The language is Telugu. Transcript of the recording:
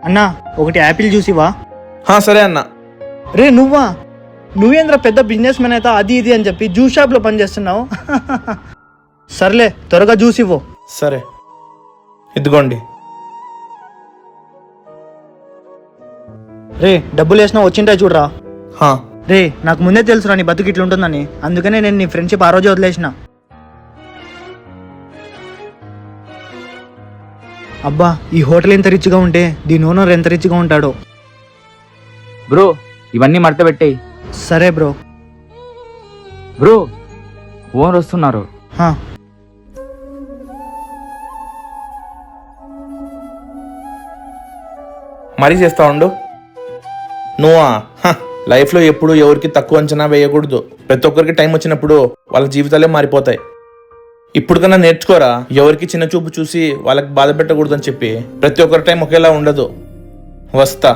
అన్నా ఒకటి యాపిల్ జ్యూస్ ఇవ్వా? సరే అన్న. రే నువ్వేంద్ర పెద్ద బిజినెస్ మ్యాన్ అయితే అది ఇది అని చెప్పి జ్యూస్ షాప్లో పనిచేస్తున్నావు. సర్లే త్వరగా జ్యూస్ ఇవ్వు. సరే ఇదిగోండి. రే డబ్బులు వేసినా వచ్చింటాయి చూడరా. హా. రే నాకు ముందే తెలుసురా నీ బతుకు ఇట్లుంటుందని, అందుకనే నేను నీ ఫ్రెండ్షిప్ ఆ రోజే వదిలేసిన. అబ్బా ఈ హోటల్ ఎంత రిచ్గా ఉంటే దీని ఓనర్ ఎంత రిచ్గా ఉంటాడో. బ్రో ఇవన్నీ మడత పెట్టేయి. సరే బ్రో. బ్రో ఓనర్ వస్తున్నారు. హా. మరీ చేస్తా ఉండు నువ్వా. లైఫ్లో ఎప్పుడు ఎవరికి తక్కువ అంచనా వేయకూడదు. ప్రతి ఒక్కరికి టైం వచ్చినప్పుడు వాళ్ళ జీవితాలే మారిపోతాయి. ఇప్పుడు కన్నా నేర్చుకోరా. ఎవరికి చిన్న చూపు చూసి వాళ్ళకి బాధ పెట్టకూడదు అని చెప్పి. ప్రతి ఒక్కరి టైం ఒకేలా ఉండదు. వస్తా.